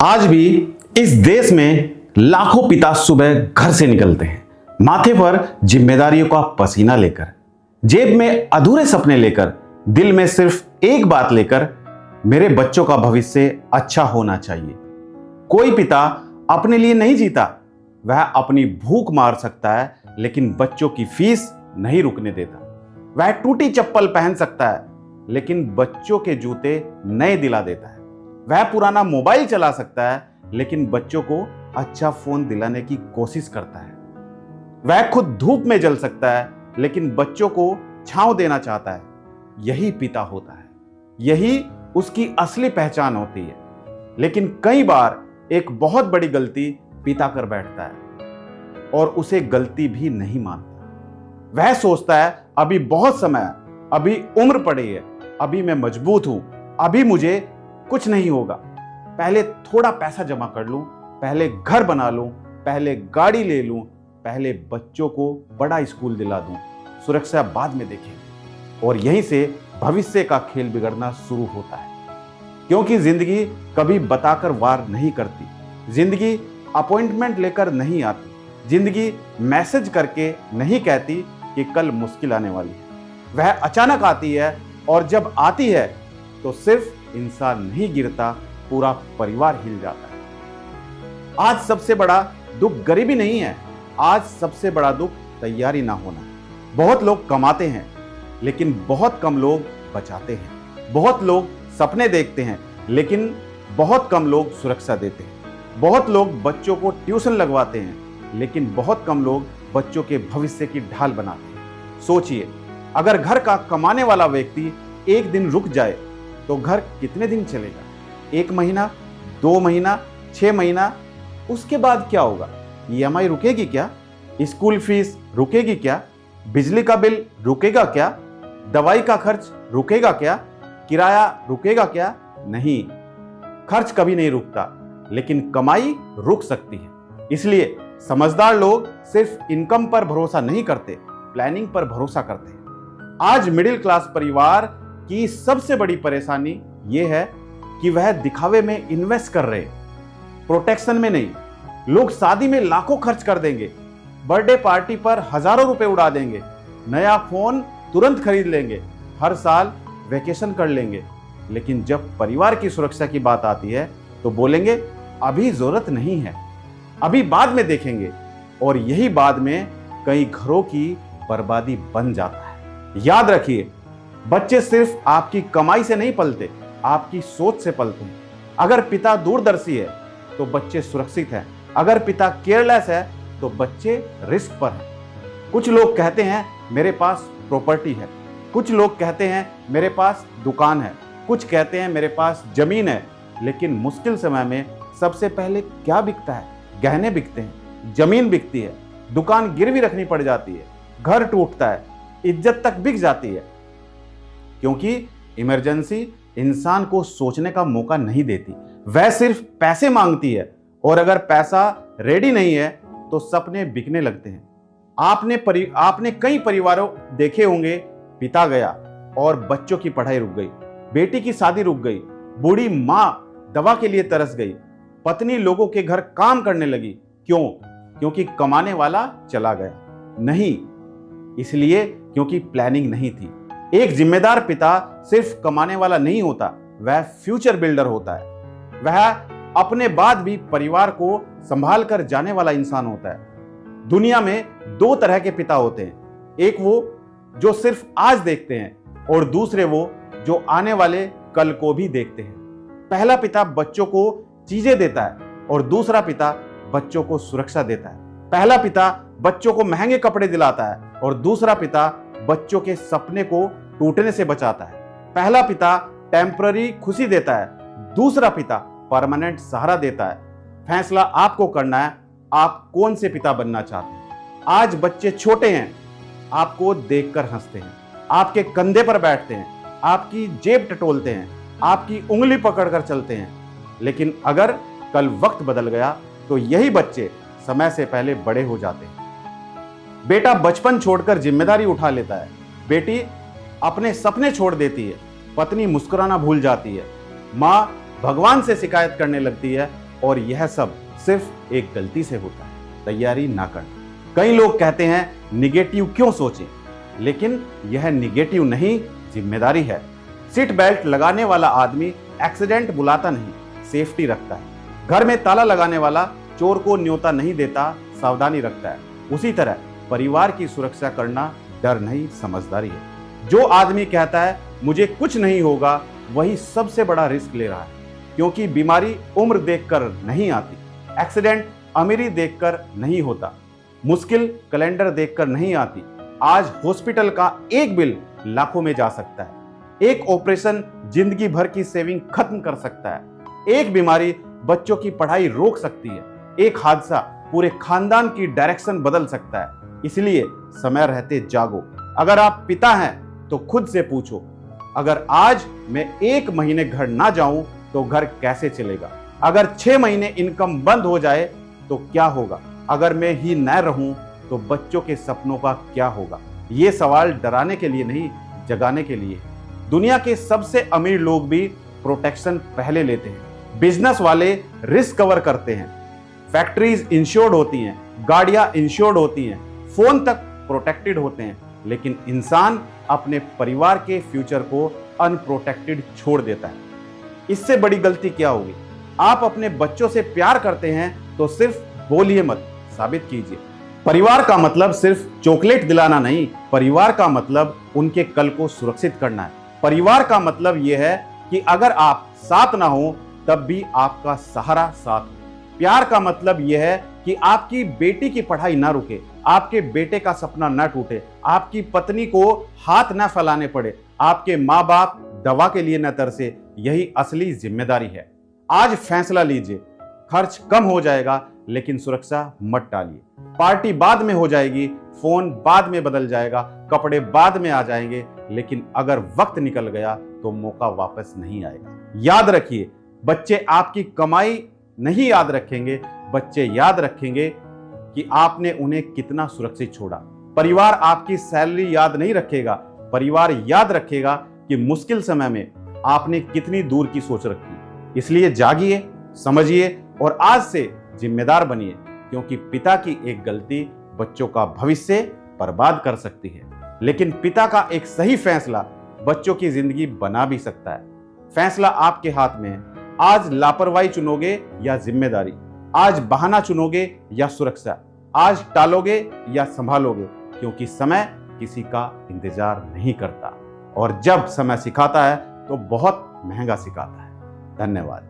आज भी इस देश में लाखों पिता सुबह घर से निकलते हैं, माथे पर जिम्मेदारियों का पसीना लेकर, जेब में अधूरे सपने लेकर, दिल में सिर्फ एक बात लेकर, मेरे बच्चों का भविष्य अच्छा होना चाहिए। कोई पिता अपने लिए नहीं जीता, वह अपनी भूख मार सकता है लेकिन बच्चों की फीस नहीं रुकने देता। वह टूटी चप्पल पहन सकता है लेकिन बच्चों के जूते नए दिला देता है। वह पुराना मोबाइल चला सकता है लेकिन बच्चों को अच्छा फोन दिलाने की कोशिश करता है। वह खुद धूप में जल सकता है लेकिन बच्चों को छांव देना चाहता है। यही पिता होता है, यही उसकी असली पहचान होती है। लेकिन कई बार एक बहुत बड़ी गलती पिता कर बैठता है और उसे गलती भी नहीं मानता। वह सोचता है अभी बहुत समय है, अभी उम्र पड़ी है, अभी मैं मजबूत हूं, अभी मुझे कुछ नहीं होगा। पहले थोड़ा पैसा जमा कर लूं, पहले घर बना लूं, पहले गाड़ी ले लूं, पहले बच्चों को बड़ा स्कूल दिला दूं, सुरक्षा बाद में देखें। और यहीं से भविष्य का खेल बिगड़ना शुरू होता है, क्योंकि जिंदगी कभी बताकर वार नहीं करती। जिंदगी अपॉइंटमेंट लेकर नहीं आती। जिंदगी मैसेज करके नहीं कहती कि कल मुश्किल आने वाली है। वह अचानक आती है और जब आती है तो सिर्फ इंसान नहीं गिरता, पूरा परिवार हिल जाता है। आज सबसे बड़ा दुख गरीबी नहीं है, आज सबसे बड़ा दुख तैयारी ना होना। बहुत लोग कमाते हैं लेकिन बहुत कम लोग बचाते हैं। बहुत लोग सपने देखते हैं लेकिन बहुत कम लोग सुरक्षा देते हैं। बहुत लोग बच्चों को ट्यूशन लगवाते हैं लेकिन बहुत कम लोग बच्चों के भविष्य की ढाल बनाते हैं। सोचिए, अगर घर का कमाने वाला व्यक्ति एक दिन रुक जाए तो घर कितने दिन चलेगा? 1 महीना, 2 महीना, 6 महीना, उसके बाद क्या होगा? EMI रुकेगी क्या? स्कूल फीस रुकेगी क्या? बिजली का बिल रुकेगा क्या? दवाई का खर्च रुकेगा क्या? किराया रुकेगा क्या? नहीं, खर्च कभी नहीं रुकता, लेकिन कमाई रुक सकती है। इसलिए समझदार लोग सिर्फ इनकम पर भरोसा नहीं करते, प्लानिंग पर भरोसा करते हैं। आज मिडिल क्लास परिवार की सबसे बड़ी परेशानी यह है कि वह दिखावे में इन्वेस्ट कर रहे हैं, प्रोटेक्शन में नहीं। लोग शादी में लाखों खर्च कर देंगे, बर्थडे पार्टी पर हजारों रुपए उड़ा देंगे, नया फोन तुरंत खरीद लेंगे, हर साल वेकेशन कर लेंगे, लेकिन जब परिवार की सुरक्षा की बात आती है तो बोलेंगे अभी जरूरत नहीं है, अभी बाद में देखेंगे। और यही बाद में कई घरों की बर्बादी बन जाता है। याद रखिए, बच्चे सिर्फ आपकी कमाई से नहीं पलते, आपकी सोच से पलते हैं। अगर पिता दूरदर्शी है तो बच्चे सुरक्षित हैं, अगर पिता केयरलेस है तो बच्चे रिस्क पर हैं। कुछ लोग कहते हैं मेरे पास प्रॉपर्टी है, कुछ लोग कहते हैं मेरे पास दुकान है, कुछ कहते हैं मेरे पास जमीन है, लेकिन मुश्किल समय में सबसे पहले क्या बिकता है? गहने बिकते हैं, जमीन बिकती है, दुकान गिरवी रखनी पड़ जाती है, घर टूटता है, इज्जत तक बिक जाती है। क्योंकि इमरजेंसी इंसान को सोचने का मौका नहीं देती, वह सिर्फ पैसे मांगती है। और अगर पैसा रेडी नहीं है तो सपने बिकने लगते हैं। आपने कई परिवारों देखे होंगे, पिता गया और बच्चों की पढ़ाई रुक गई, बेटी की शादी रुक गई, बूढ़ी माँ दवा के लिए तरस गई, पत्नी लोगों के घर काम करने लगी। क्यों? क्योंकि कमाने वाला चला गया? नहीं, इसलिए क्योंकि प्लानिंग नहीं थी। एक जिम्मेदार पिता सिर्फ कमाने वाला नहीं होता, वह फ्यूचर बिल्डर होता है। वह अपने बाद भी परिवार को संभाल कर जाने वाला इंसान होता है। दुनिया में 2 तरह के पिता होते हैं, एक वो जो सिर्फ आज देखते हैं और दूसरे वो जो आने वाले कल को भी देखते हैं। पहला पिता बच्चों को चीजें देता है और दूसरा पिता बच्चों को सुरक्षा देता है। पहला पिता बच्चों को महंगे कपड़े दिलाता है और दूसरा पिता बच्चों के सपने को टूटने से बचाता है। पहला पिता टेम्पररी खुशी देता है, दूसरा पिता परमानेंट सहारा देता है। फैसला आपको करना है, आप कौन से पिता बनना चाहते हैं। आज बच्चे छोटे हैं, आपको देखकर हंसते हैं, आपके कंधे पर बैठते हैं, आपकी जेब टटोलते हैं, आपकी उंगली पकड़कर चलते हैं। लेकिन अगर कल वक्त बदल गया तो यही बच्चे समय से पहले बड़े हो जाते हैं। बेटा बचपन छोड़कर जिम्मेदारी उठा लेता है, बेटी अपने सपने छोड़ देती है, पत्नी मुस्कुराना भूल जाती है, माँ भगवान से शिकायत करने लगती है और यह सब सिर्फ एक गलती से होता है, तैयारी ना करना। कई लोग कहते हैं निगेटिव क्यों सोचें, लेकिन यह निगेटिव नहीं, जिम्मेदारी है। सीट बेल्ट लगाने वाला आदमी एक्सीडेंट बुलाता नहीं, सेफ्टी रखता है। घर में ताला लगाने वाला चोर को न्योता नहीं देता, सावधानी रखता है। उसी तरह परिवार की सुरक्षा करना डर नहीं, समझदारी है। जो आदमी कहता है मुझे कुछ नहीं होगा, वही सबसे बड़ा रिस्क ले रहा है, क्योंकि बीमारी उम्र देखकर नहीं आती, एक्सीडेंट अमीरी देखकर नहीं होता, मुश्किल कैलेंडर देखकर नहीं आती। आज हॉस्पिटल का एक बिल लाखों में जा सकता है, एक ऑपरेशन जिंदगी भर की सेविंग खत्म कर सकता है, एक बीमारी बच्चों की पढ़ाई रोक सकती है, एक हादसा पूरे खानदान की डायरेक्शन बदल सकता है। इसलिए समय रहते जागो। अगर आप पिता हैं तो खुद से पूछो, अगर आज मैं 1 महीने घर ना जाऊं तो घर कैसे चलेगा? अगर 6 महीने इनकम बंद हो जाए तो क्या होगा? अगर मैं ही न रहूं तो बच्चों के सपनों का क्या होगा? ये सवाल डराने के लिए नहीं, जगाने के लिए। दुनिया के सबसे अमीर लोग भी प्रोटेक्शन पहले लेते हैं। बिजनेस वाले रिस्क कवर करते हैं, फैक्ट्रीज इंश्योर्ड होती हैं, गाड़ियां इंश्योर्ड होती हैं, फोन तक प्रोटेक्टेड होते हैं, लेकिन इंसान अपने परिवार के फ्यूचर को अनप्रोटेक्टेड छोड़ देता है। इससे बड़ी गलती क्या होगी? आप अपने बच्चों से प्यार करते हैं तो सिर्फ बोलिए मत, साबित कीजिए। परिवार का मतलब सिर्फ चॉकलेट दिलाना नहीं, परिवार का मतलब उनके कल को सुरक्षित करना है। परिवार का मतलब यह है कि अगर आप साथ ना हो तब भी आपका सहारा साथ हो। प्यार का मतलब यह है कि आपकी बेटी की पढ़ाई ना रुके, आपके बेटे का सपना ना टूटे, आपकी पत्नी को हाथ ना फैलाने पड़े, आपके माँ बाप दवा के लिए न तरसे। यही असली जिम्मेदारी है। आज फैसला लीजिए, खर्च कम हो जाएगा लेकिन सुरक्षा मत टालिए। पार्टी बाद में हो जाएगी, फोन बाद में बदल जाएगा, कपड़े बाद में आ जाएंगे, लेकिन अगर वक्त निकल गया तो मौका वापस नहीं आएगा। याद रखिए, बच्चे आपकी कमाई नहीं याद रखेंगे, बच्चे याद रखेंगे कि आपने उन्हें कितना सुरक्षित छोड़ा। परिवार आपकी सैलरी याद नहीं रखेगा, परिवार याद रखेगा कि मुश्किल समय में आपने कितनी दूर की सोच रखी। इसलिए जागिए, समझिए और आज से जिम्मेदार बनिए, क्योंकि पिता की एक गलती बच्चों का भविष्य बर्बाद कर सकती है, लेकिन पिता का एक सही फैसला बच्चों की जिंदगी बना भी सकता है। फैसला आपके हाथ में है। आज लापरवाही चुनोगे या जिम्मेदारी? आज बहाना चुनोगे या सुरक्षा? आज टालोगे या संभालोगे? क्योंकि समय किसी का इंतजार नहीं करता, और जब समय सिखाता है तो बहुत महंगा सिखाता है। धन्यवाद।